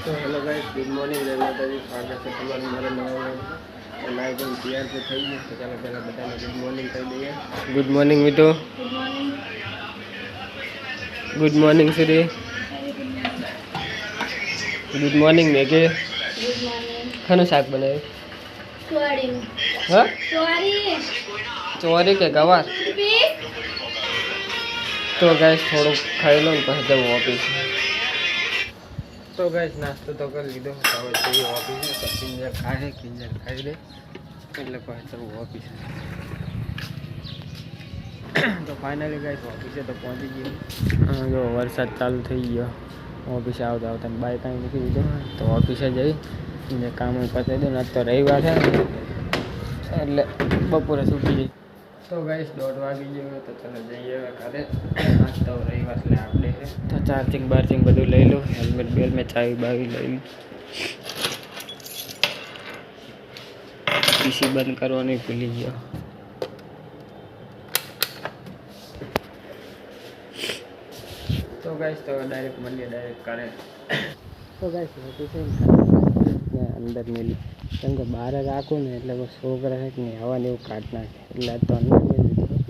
तो hello guys, good morning. जय माता दी। स्वागत है तुम्हारे मेरे नए तो लाइव एकदम तैयार तो થઈ ગયું તો ચાલો પહેલાં બધાને ગુડ મોર્નિંગ કહી દઈએ। Good morning Mithu. Good morning Shri. Good morning મેઘે। Good morning. ખાનું શાક બનાવ્યું? ચોરી। હા, ચોરી ચોરી કે ગવાર? तो गाइस थोड़ा खाई लो પછી જવું ઓફિસ। तो गाइस नाश्तो तो कर लीधो, હવે જઈએ ઓફિસે। તો કિંજર ખાઈ દે એટલે પછી જવું ઓફિસે। તો ફાઇનલી ગાइस ઓફિસે તો પહોંચી ગયો। જો વરસાદ ચાલુ થઈ ગયો। ઓફિસે આવતા આવતા બાઇક અહીં મૂકી દીધો તો ઓફિસે જઈ જે કામ પતાવી દઉં। આજ તો રવિવાર છે એટલે બપોરે સૂકી જઈ। तो गाइस 1:30 વાગી ગયો તો ચાલો જઈએ ઘરે। આજ તો રવિવાર એટલે આપણે તો ચાર્જિંગ બાર્જિંગ બધું લઈ લો, હેલ્મેટ બેલ્મેટ ચાવી બાવી લઈ લો। પીસી બંધ કરવાનું ભૂલી ગયો। तो गाइस तो डायरेक्ट મળીએ ડાયરેક્ટ કરે। तो गाइस અંદર મેલી કેમ કે બહાર રાખું ને એટલે છોકરા છે કે નહીં હવા ને એવું કાઢ નાખે એટલે તો અંદર મેલી દીધું।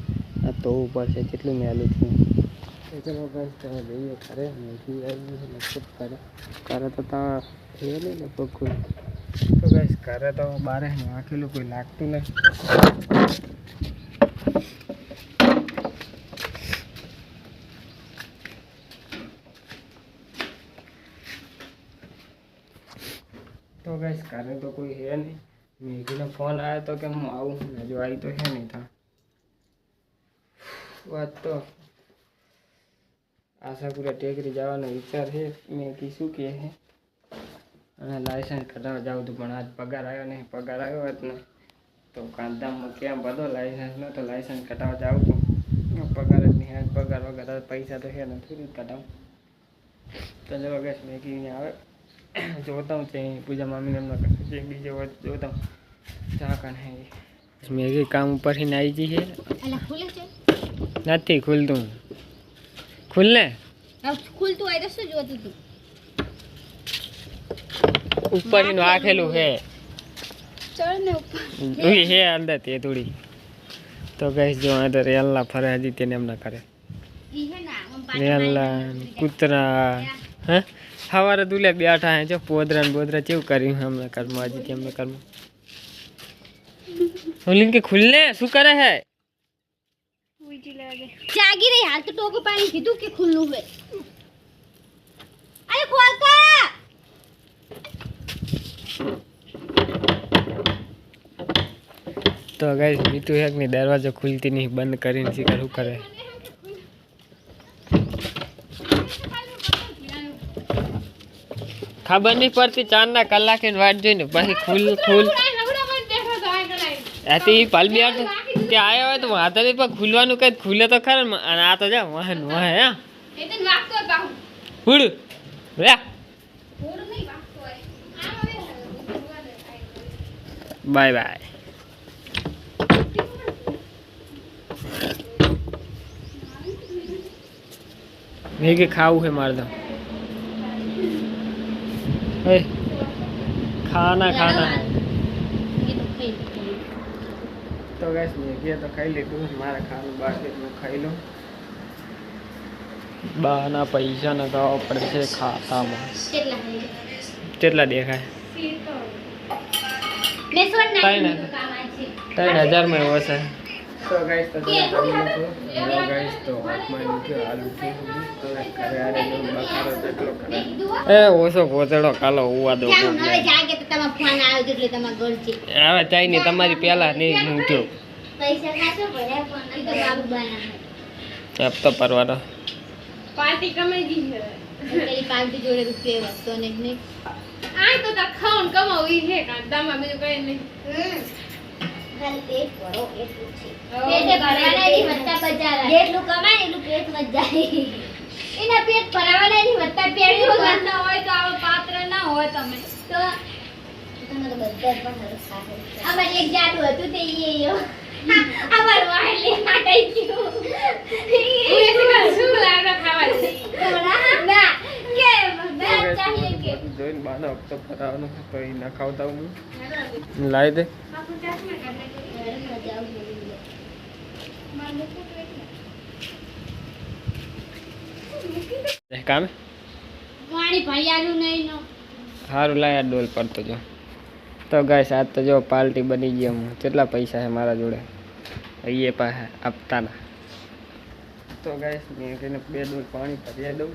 આ તો ઉપર છે કેટલું મેલું છું। તો ચલો ગાઈસ તો જઈએ ઘરે। મેથી આવી છે લગભગ ઘરે તો ત્યાં છે નહીં લગભગ કોઈ। તો ગાઈસ ઘરે તો બારે નાખેલું કોઈ લાગતું નહીં। तो गाइस घरे तो कोई है नहीं। मेघी ने फोन आया तो कि हूँ आऊँ, जो आई तो है नहीं था। बात तो आशापुरा टेकरी जवानो विचार है। मेघी शू कहे है અને લાયસન્સ કઢાવવા જાઉં તો પણ આજ પગાર આવ્યો નહીં। પગાર આવ્યો હોત ને તો કાંદામાં ક્યાં બધો લાયસન્સ નો તો લાયસન્સ કઢાવવા જાઉં તો પગાર જ નહીં। આજ પગાર વગર પૈસા તો છે નથી કઢાવું। તો ચલો ગેસ મેઘી ને આવે જોता हूँ चाहिए पूजा मामी ने हमने बीजे वर्ष जोता हूँ क्या करना है। मेरे काम ऊपर ही नाई जी है नहीं खुलतू खुलने खुलतू आई तो जोती तू ऊपर ही आखेलू है चढ़ने ऊपर वही है अंदर ते थोड़ी। तो गैस जो अंदर रेला फरे हजी तेने हम ना करे रेला कुतरा हैं हमारे दूल्हे बैठा है जो पोदरा बोदरा चेव करी हमने कर्म आज हमने कर्म होलिन के खुलने शू करे है जागी रही हाल तो टोको पानी कीधु के खुल्लू है। अरे खोल का तो गाइस मीठू है कि दरवाजा खुलती नहीं बंद करीने शिकार हु करे। खबर नहीं पड़ती 4 कलाक की वाट जोईने પછી खुल आती पल भी क्या आया हो तो वहां तो पर खुलवानु कई खुले तो खर અને આ તો જા વાહન વાહ હે એતન વાગતો બાહુ હુડ રે હુડ નહીં વાગતો હોય बाय बाय। मैगी खाऊ है मार दो खाना खाना है। तो गैस मैगी तो खाई लीधું મારા ખાવાનું બાકી હું ખાઈ લઉં। બાના પૈસા નગાવવા પડશે ખાતામાં। કેટલા દેખાય? 3000 में हो છે। तो गाइस तो गाइस तो हाथમાં મૂક્યો આલુ થી તો ઘરે આરે જો બકારો કેટલો કરે એ ઓસો ગોતડો કાલો ઉવા દો જાવ હવે જાગે તો તમારો ફોન આવ્યો એટલે તમાર ઘર છે હવે ચાઈ ની તમારી પહેલા નહીં ઉઠ્યો પૈસા ખાશો ભલે ફોન તો બાબુ બના अब तो परवानो पार्टी कमाई दी है तेरी पार्टी जोड़े रुपए वस्तो नहीं आ तो खाऊन कमावी है कांदामा બીજું કઈ નહીં ખાલી પેટ ભરો એટલું છે પેટે ભરવાના ની વત્તા બજારા જેટલું કમાય એટલું પેટ માં જાય એના પેટ ભરાવાના ની વત્તા પેડી વગર ના હોય તો આવો પાત્ર ના હોય તમે તો તમે તો બધા પણ સારું અમાર એક જાડું હતું તે ઈયો અમાર વાહલે નાટાઈ ગયું એ શું લાગે ખાવા ના કે બે ચાહીએ બધું જોઈને બાનો હપ્તો ભરાવાનો છે તો એ નખાવતા હું લાવી દે કામે સારું લાયા ડોલ પડતો જો તો ગાઈસ આજ તો જો પાર્ટી બની ગઈ હું કેટલા પૈસા છે મારા જોડે એ પાસે આપતાના તો ગાઈસ મેં કહીને 2 ડોલ પાણી ભરી દઉં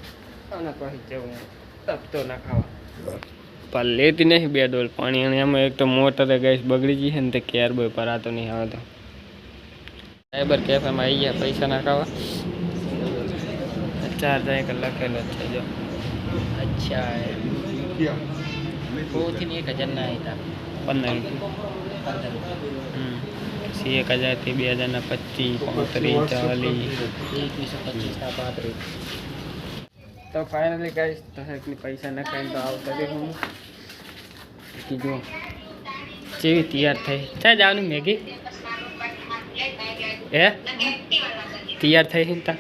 અને પછી જવું હપ્તો ના ખાવા પણ લેતી નહીં 2 ડોલ પાણી અને એમાં એક તો મોટરે ગાઈસ બગડી ગઈ છે ને તે કેર બોય ભરાતો નહીં આવે તો સાયબર કેફેમાં આવી ગયા પૈસા ના ખાવા 4 જાય કે લખેલો છે જો અચ્છા પોથી 1000 ના હતા 15 પછી 1000 થી 2025 35 40 તો ફાઇનલી ગાઈસ તહેકની પૈસા ન ખાઈને તો આવતા રહે હું કીધું જેવી તૈયાર થઈ ક્યાં જવાનું મેગી હે તૈયાર થઈ હિંતા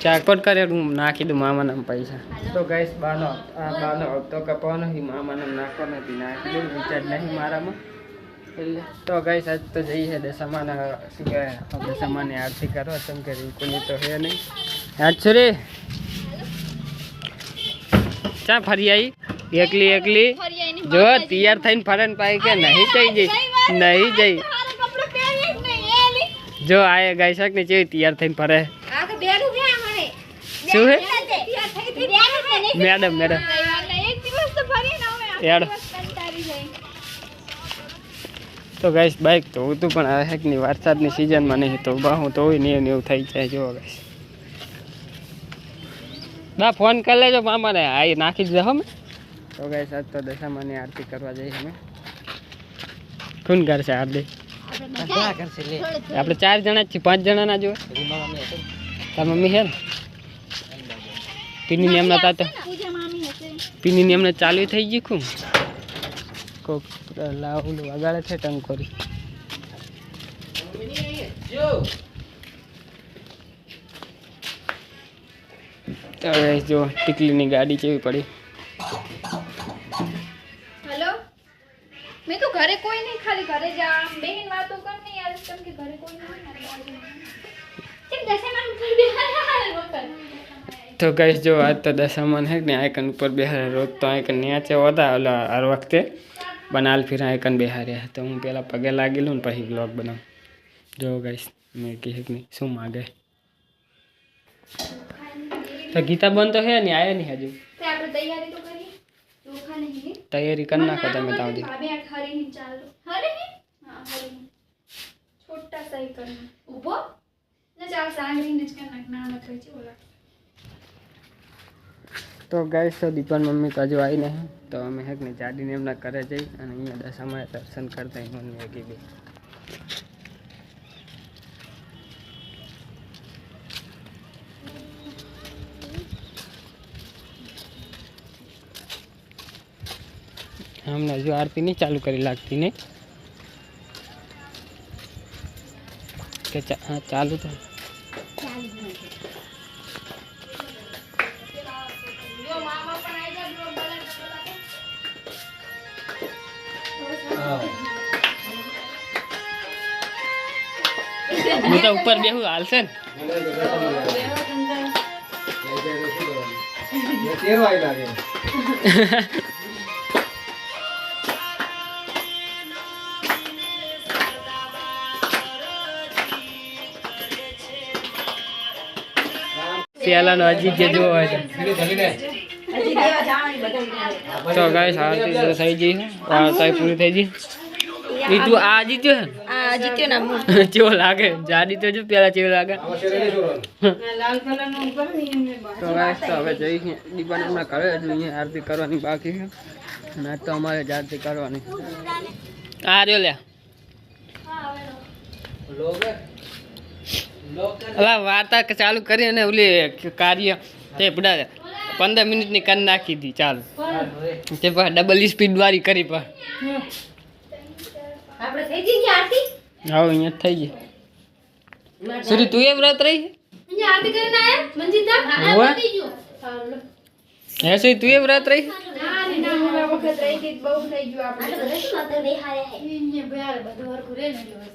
ચાકપટ કરે હું નાખી દઉં મામાના પૈસા તો ગાઈસ બાનો હપ્તો કપાવાનો મામાને નાખવાનો નથી નાખી દઉં રિચાર્જ નહીં મારામાં એટલે તો ગાઈસ આજ તો જઈએ દશામાના શું કહેવાય દશામાની આરતી કરવા કેમ કે રીંકુની તો હે નહીં આજ છો રે ચા ફરી આવી એકલી જો તૈયાર થઈને ફરન પાઈ કે નહીં જઈ જો આયે ગાય શક ને જેવી તૈયાર થઈને ફરે શું હે મેડમ યાર તો ગાઈસ બાઈક તો હું પણ આ હેકની વરસાદની સિઝનમાં નહીં તો હું તો નહીં એવું થઈ જાય જો ગાઈસ ના ફોન કરી લેજો મામાને આ નાખી દીધો અમે તો ગાઈસ આજ તો દશામાની આરતી કરવા જઈએ અમે કોણ કરશે આરતી આપણે 4 જણા જ છીએ 5 જણા ના જો તાર મમ્મી છે ને પીની એમના તાતા પીની એમને ચાલુ થઈ ગઈ ખું કોક લાવું વગાડે છે ટંકોરી જો ટીકલીની ગાડી કેવી પડી હેલો મેં તો ઘરે કોઈ નહીં ખાલી ઘરે જા બહેન વાતો કર ને યાર કેમ કે ઘરે કોઈ નહીં કેમ દશામાન ઉપર બેહાર વખત તો ગાઈસ જો આજ તો દશામાન હે ને આઈકન ઉપર બેહાર રોજ તો આઈકન नीचे होता ઓલા હર વખતે બનાલ ફિર આઈકન બેહાર્યા તો હું પેલા પગે લાગી લઉં ને પછી બ્લોગ બનાવું જો ગાઈસ મેં કહે કે નહીં શું માગે તો ગીતા બંધ તો હે ને આયા નહીં હજુ તે આપણે તૈયારી તો કરી ચોખા નહીં તૈયારી કરી નાખો તમે તાવ દી ભાભી આ ખરી નહીં ચાલો હરે હા હરી છોટા સહી કરના ઊભો ને ચાલ સાંગરી ને જ કર નાખ ના મત છે ઓલા તો ગાઈસ તો દીપાન મમ્મી તો હજુ આવી નહીં તો અમે હેક ને જાડીને એમના ઘરે જઈ અને અહીંયા દશામાં દર્શન કરતા મને મેગી બી हमने जो आरती नहीं चालू करी लागती नहीं के हाँ चालू तो मैं तो ऊपर बेहू हाल से सियाला नो अजीत जे जो है तो गाइस आरती तो सही जी है आरती पूरी થઈ ગઈ ઈ તું આ જીત્યો છે આ જીત્યો ના હું કેવો લાગે જાડી તો જો પેલા કેવો લાગે લાલ કલર નો ઉપર ને તો ગાઈસ તો હવે જઈ દીપાને હમણાં ઘરે હજુ અહીંયા આરતી કરવાની બાકી છે અને આજ તો અમારે જ આરતી કરવાની આ રહ્યો લે અલા વાર્તા ચાલુ કરી અને ઓલી કાર્ય તે પડા 15 મિનિટની કન નાખી દી ચાલ તે પર ડબલ સ્પીડ વાળી કરી પર આપણે થઈ ગઈ આરતી આવો અહીંયા થઈ ગઈ સુરી તું એ વ્રત રહી અહીંયા આરતી કરીને આયા મંજીતા આ થઈ ગયો હાલો હે સુઈ તું એ વ્રત રહી ના ને ના હું આ વખત રહી હતી બહુ થઈ ગયું આપણે એને બયાર બધું હરખું રહે ને એટલે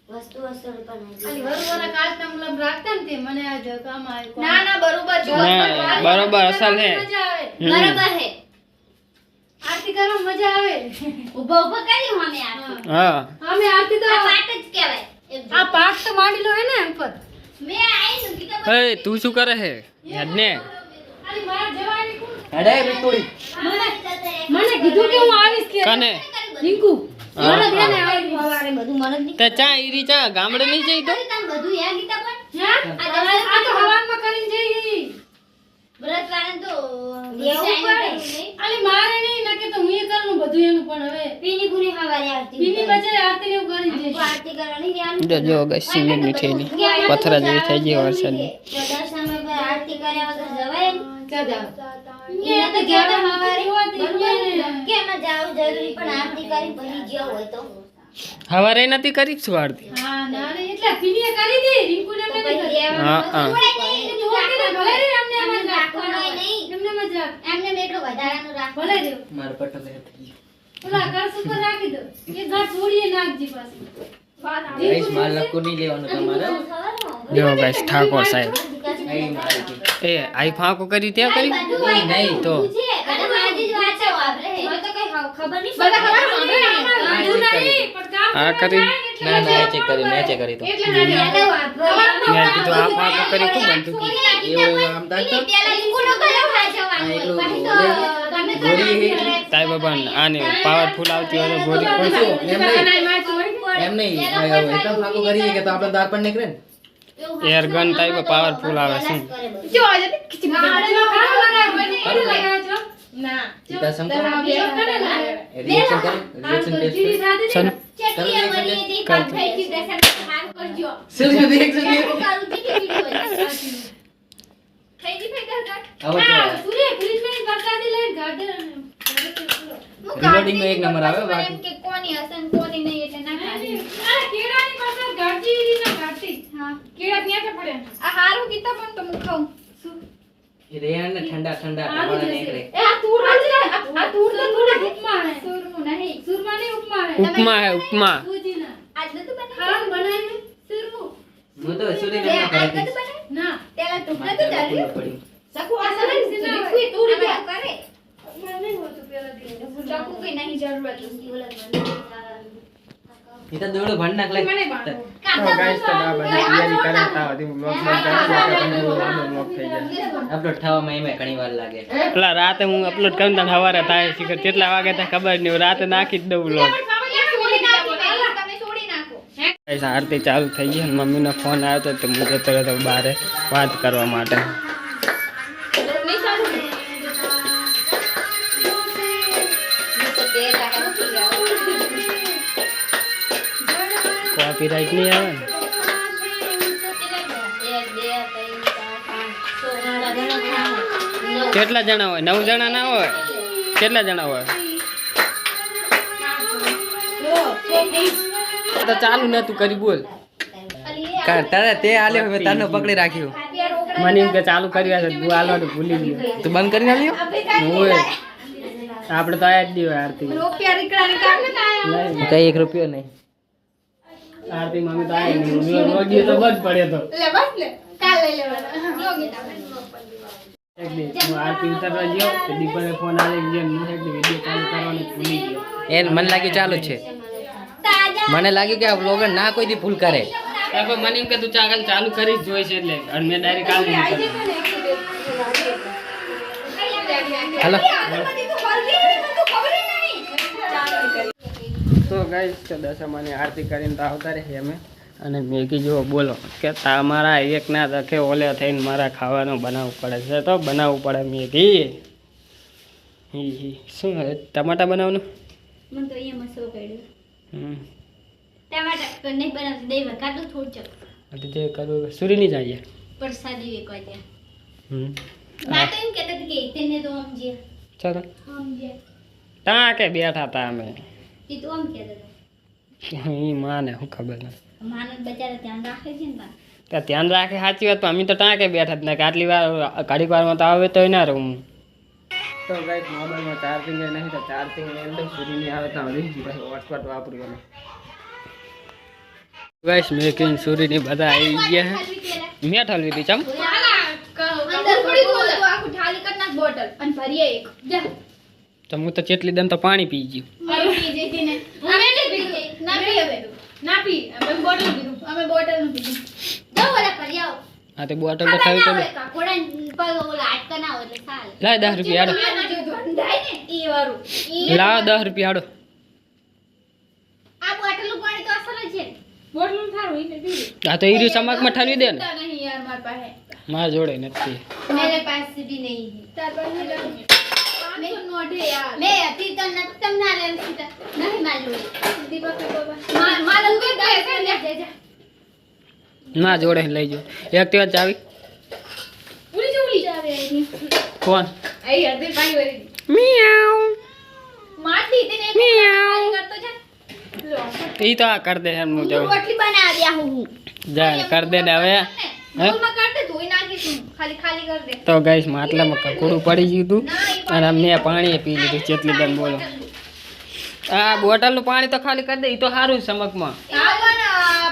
વસ્તુ પણ આલી વરવરા કાચના મતલબ રાખતા ને તે મને આજ કામ આવ્યું ના ના બરોબર જો ના, બરોબર અસલ હે. મજા આવે બરાબર હે આરતી કરવા મજા આવે ઊભા ઊભા કર્યું અમે આરતી હા અમે આરતી તો આ પાટ જ કહેવાય આ પાક તો માંડી લો હે ને ઉપર મેં આઈ નું કીધું એ તું શું કરે હે યાદને આલી માર જવાની કોણ અડે બિટુડી મને કીધું કે હું આવીશ કે કને રિંકુ હા, મને દે ને હા. આવી સવારે બધું મને જ નહીં તે ચા ઈરી ચા ગામડે નહીં જઈ તો તને બધું યાદ ગીતા પણ હે આ તો હવામાં કરીને જઈ વ્રત વાળા તો લેવું પડે. આલી મારે નહીં નકે તો હું એ કરું બધું એનું પણ હવે પીની પૂરી હવારે આરતી પીની બજારે આરતી ને એવું કરી હું જઈશ આરતી કરવાની ધ્યાન જો ગઈ સિમેન્ટ ની થેલી પથરા જેવી થઈ ગઈ વરસાદની બધા સમય પર આરતી કર્યા વગર જવાય નહીં. ચા જાવ એને તો કહેતા હવારે જોવાતી બરોબર કે એમાં જાવું જરૂરી પણ આરતી કરી પછી જ્યાં હોય તો હવારે નથી કરી શું આરતી હા ના રે એટલે પીનીએ કરી દી રિંકુ ને તો મેં પછી કરી હા, હા. રહેવાનું જોવાતી ને ભલે રે અમને એમને એમાં જ રાખવાનું હોય નહીં. એમને એમ જ રાખ એમને એટલું વધારાનું રાખ ભલે રે માર પટલે થઈ ઓલા ઘર ઉપર રાખી દો એ ઘર છોડીએ નાખજી પાછી ગઈસ માર લખો નહીં લેવાનું તમારે જો ગાઈસ ઠાકોર સાહેબ અહીં મારી એ આઈ ફાંકો કરી ત્યાં કરી નહીં, નહીં તો. અને મારી જ વાત છે વાપરે મને તો કઈ ખબર નહીં બધા ખબર પડે. નહીં પણ કામ આ કરી ના ના એ ચેક કરી મેં ચેક કરી તો એટલે ના રે એટલે વાપરો. મેં કીધું આ ફાંકો કરી ખૂબ બનતું એવું આમ તાકતો પેલા લીંબુનો કયો આ ખાજવાનું એટલું હોય. પછી તો તમે તો ગોળી નાની એટલી. કરે. તાઈ બાબા આને પાવરફુલ આવતી હોય તો ગોરી કોઈ શું? એમ નહીં નહીં એમ નહીં એકદમ ફાંકો કરીએ કે તો આપણે દાર પણ નીકળે ને એવું એર ગન ટાઈપ પાવરફુલ આવે શું કરે બધું. જો આજે ખીચી લગાવ્યો ના સીતા શંકર બે રિએક્શન કરી રિએક્શન ટેસ્ટ ચલ ચટણી અમારી હતી, કર. કામ થઈ ગયું, દર્શન સારું કરજો. શું રિએક્શન સારું કરું, બીજી વિડીયો છે. થઈ ગઈ ભાઈ કાકા? હવે તો સૂર્ય ક્રિસ્મસ પ્રસાદી લઈને ગાર્ડન હું Reloading નો એક કાઢી નંબર આવે, ખબર બાકી. એમ કે કોની હશે ને કોની નહીં એટલે ના કાઢી. આ કેળાની પાસે ગાડી ના ગાડી હા. કેળા ત્યાં છે પડે આ હારું કીધા પણ તો હું ખાઉં. એ રેણ ને ઠંડા ઠંડા આ ટમાટા જશે નીકળે એ આ તુર આ તુર તો થોડા ઉપમા હે સુરમું નહીં. સુરમા નહીં ઉપમા હે ઉપમા હે ઉપમા સૂજીના આજ નતું બનાવ્યું? ખાવાનું બનાવ્યું સુરમું હું તો સૂર્ય બે ના આજ કરે નતું બનાવ્યું? ના પેલા તું નતું માથે ચાલ્યું? પડ્યું સકુ આ સરસ સીના કોઈ તુર અમે ગયા તો કરે. મને નહીં હોતું પેલા દિવસ ચાકુ કઈ નહીં જરૂરત નથી. ઓલા બનાવી. એ તો દોડો ભંડ નાખ લે મને બાંધો તો ગાઈસ તો આ બધા તૈયારી કરે તા હતી બ્લોગ માં જાશું બહુ લાંબો બ્લોગ થઈ જાય અપલોડ થવામાં એમાં ઘણી વાર લાગે પેલા રાતે હું અપલોડ કરું તને સવારે થાય શીખર કેટલા વાગે થાય ખબર નહીં રાતે નાખી જ દઉં બ્લોગ છોડી નાખો પહેલા તમે છોડી નાખો. ગાઈસ આરતી ચાલુ થઈ ગઈ અને મમ્મીનો ફોન આવ્યો તો હું જતો રહ્યો બહાર વાત કરવા માટે નહીં સારું ને? હું તો બે કાકા ઉઠી ગયા. કોપીરાઈટ નહીં આવે ને એક, બે, ત્રણ, ચાર, પાંચ, છ, મારા ઘણા ખાવા. નવ. કેટલા જણા હોય 9 જણા ના હોય કેટલા જણા હોય તો ચાલુ નતું કરી બોલ તારે તે આલે હવે તારનો પકડી રાખ્યો મને એમ કે ચાલુ કર્યા છે તું આલવાનું ભૂલી ગયો તું બંધ કરી આલ્યો હોય આપણે તો આયા જ નહીં હોય આરતી રૂપિયા નીકળાને કાઢે ને આયા. નહીં કઈ 1 રૂપિયો નહીં આરતી મમ્મી તો આયા નહીં રોજી તો બંધ પડ્યો તો લે બસ લે કાલ લઈ લેવાના. લો ગીતા ભાઈ. એક દી હું આરતી ઉતરવા ગયો તો દીપાને ફોન આવી ગયો હું એક વિડીયો ચાલુ કરવાનું ભૂલી ગયો એ મને લાગ્યું ચાલુ જ છે તાજા મને લાગ્યું કે આ વ્લોગર ના કોઈ દી ભૂલ કરે તારપર મને એમ કે તું ચાલુ કરી જ જોઈશે એટલે અને મેં ડાયરેક્ટ કાલ નહીં કર્યું. હાલો અગરબત્તી તો વળગી રહી, મને તો ખબર ય નહીં. તો ગાઈસ તો દશામાની આરતી કરીને તો આવતા રહી અમે અને મેગી જેવો બોલો કે તમારા એક ના રખે ઓલે થઈને મારા ખાવાનું બનાવવું પડે છે તો બનાવવું પડે મેગી શું હવે ટમાટા બનાવવાનું મને તો અહીંયા મસાલો પડ્યો. હમ ટમાટર પણ નહીં બનાવતી, દહીં વઘારતું થોડું ચલ. એટલે જે કરવું સુરી નહીં જાય પ્રસાદી વેકવા ત્યાં. હમ બા તો એમ કહેતા હતા કે તેને તો આમ જે ચાલો આમ જે ત્યાં કે બેઠા હતા અમે એ તો આમ કહેતા હતા. એ માને શું ખબર નથી માનવ બચારા ધ્યાન રાખે છે ને બા. ત્યાં ધ્યાન રાખે સાચી વાત પણ અમે તો ટાંકે બેઠા જ ને કે આટલી વાર ઘડીક વારમાં તો આવે તો ના રહું તો ગાઈસ મોબાઈલમાં ચાર્જિંગ નહીં તો ચાર્જિંગ એકદમ સુધી નહીં આવે તો હજી ભાઈ હોટસ્પોટ વાપર્યું ગાઈસ મેં કહીને સુરીની બધા આવી ગયા મેં ઠલવી હતી ચમ અંદર થોડી બોલ તો આખું થાળી કર નાખ બોટલ અને ભરીએ એક જા તો હું તો ચેટલી દમ તો પાણી પી ગયું અરે પી જઈતી ને અમે ને પી ના પી હવે ના પી અમે બોટલ પીધું અમે બોટલ નું પીધું જાવ ઓલા ભરી આવો હા તે બોટલ તો ખાવી તો કોડા પર ઓલા આટકા ના હોય એટલે ચાલે લાય 10 રૂપિયા આડો ધંધાય ને ઈ વાળું લાવ 10 રૂપિયા આડો આ બોટલ નું પાણી તો અસલ જ છે બોટલ નું થારું ઈ પી આ તો ઈરી સમાકમાં ઠલવી દે ને નહીં યાર માર પાસે માર જોડે નથી मेरे पास भी नहीं है तार पास नहीं है 500 नोट है यार मैं अति तो न तुम ना ले सीधा नहीं मालूम दीपक के बाबा मालूम के पैसे ले जा ના જોડે લઈ જો એક્ટિવા ચાવી उड़ी जावे કોણ आई अति पानी वाली મિયાઉ मारती इतने खाली कर तो जा ઈ તો આ કર દે એમ નું જાવ रोटली बना दिया हूं જા કર દે ને હવે दूध में कर दे धोई ना की तुम खाली खाली कर दे તો ગાઈસ માટલામાં કકડું પડી ગયું તું અને મેં પાણી પી લીધું ચેટલી દન બોલો આ બોટલનું પાણી તો ખાલી કરી દે ઈ તો સારું સમકમાં आवन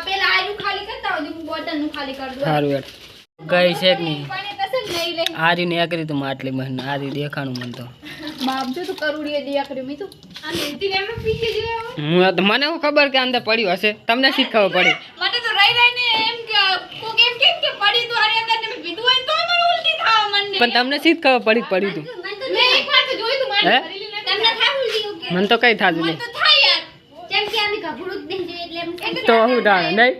पेला आयु खाली करता हूं जो बोतल नु खाली कर दो સારું યાર ગાઈસ એક નહીં पानी कसम नहीं ले આરી ને એકરી તું માટલી માં આરી દેખાણું મન તો बाप जो तो करूड़ी दिया करे मैं तो आ नीति ने में पीछे जो મને શું ખબર કે અંદર પડ્યું હશે તમને શી ખબર પડી मटे तो रही ने एम के को केम के पड़ी तो आरे अंदर ने पीधું હોય તો મને ઉલટી થાવ મને પણ તમને શી ખબર પડી પડ્યું તું मैं एक बार तो જોઈ તું હે? મારી ભરેલી ને તમને થાવ ઉલટી ઓકે મને તો કઈ થાતું મને નહીં તો થાય યાર કેમ કે આમે કપડું જ નહીં જોઈએ એટલે એમ તો શું થાય નહીં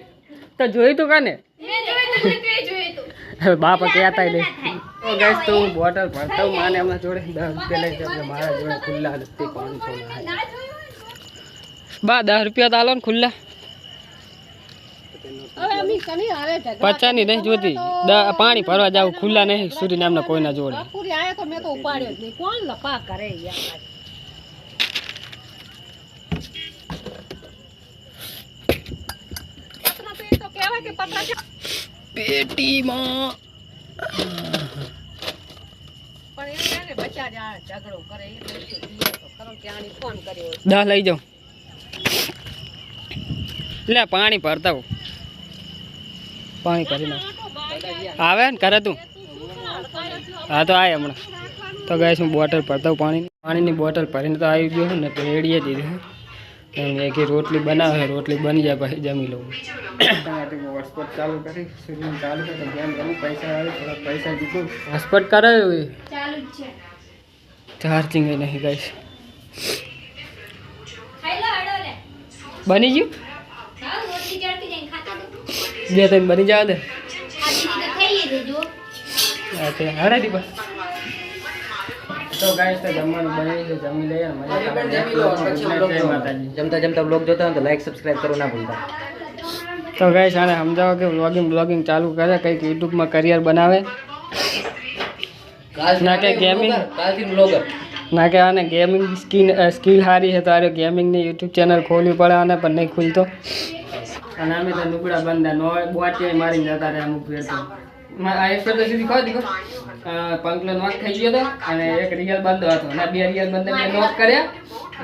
તો જોયું તું કાને મેં જોઈ તો તે જોઈ તો બાપા કહેતા નહીં તો ગાઈસ તો હું બોટલ ભરતા હું માને હમણાં જોડે 10 રૂપિયા લઈ જાઉં એટલે મારા જોડે ખુલ્લા નથી 500 ના ના જોયું બા 10 રૂપિયા તો આલો ને ખુલ્લા હવે અમી કની આવે છે પચાની નહીં જોતી પાણી ભરવા જાવ ખુલ્લા નહીં સુરી નામના કોઈના જોડે પૂરી આયા તો મેં તો ઉપાડ્યો જ નહીં કોણ લપા કરે યાર પતરા તો એ તો કહેવાય કે પતરા છે પેટીમાં પણ એને બચા જ આ ઝઘડો કરે એટલે તો કરો ત્યાંની ફોન કર્યો 10 લઈ જાઉં લે પાણી ભરતા હું પાણી ભરી નાખ આવે ને કરે તું હા તો આય હમણાં તો ગાઈસ હું બોટલ ભરતા હું પાણીની બોટલ ભરીને તો આવી ગયો ને તો રેડીએ દીધું એક રોટલી બનાવે રોટલી બની જાય પછી જમી લઉં હોટસ્પોટ ચાલુ કરી સુધી ચાલુ કરે તો ગેમ રમું પૈસા આવે થોડા પૈસા દીધું હોટસ્પોટ કરાયો એ ચાલુ જ છે ચાર્જિંગ એ નહીં ગાઈસ ખાઈ લો હડો લે બની ગયું હા રોટલી ચડતી જઈને ખાતા તો બે ત્રણ બની જાવ દે ખાધી તો ખાઈએ દેજો અચ્છા હરે દી બસ તો ગાઈસ તો જમવાનું બની છે જમી લઈએ ને મજા જય માતાજી જમતા જમતા બ્લોગ જોતા હોય તો લાઈક સબસ્ક્રાઇબ કરવું ના ભૂલતા તો ગાઈસ આને સમજાવો કે વ્લોગિંગ ચાલુ કરે કંઈક યુટ્યુબમાં કરિયર બનાવે ના કે ગેમિંગ કાલથી બ્લોગર ના કે આને ગેમિંગ સ્કિલ સારી છે તો આરે ગેમિંગની યુટ્યુબ ચેનલ ખોલવી પડે આને પણ નહીં ખુલતો અને અમે તો નુકડા બંધા નો બોટિયા મારીને જતા રહ્યા અમુક ફેર તો આ એક ફેર તો સીધી ખો દીધો પંકલો નોક થઈ ગયો હતો અને એક રિયલ બંધો હતો અને બે રિયલ બંધા મેં નોક કર્યા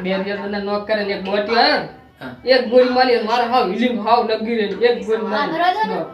બે રિયલ બંધા નોક કરે ને એક બોટિયો આવ્યો એક ગોળી મારી મારા હાવ હિલિંગ હાવ લગી રહી એક ગોળી મારી નોક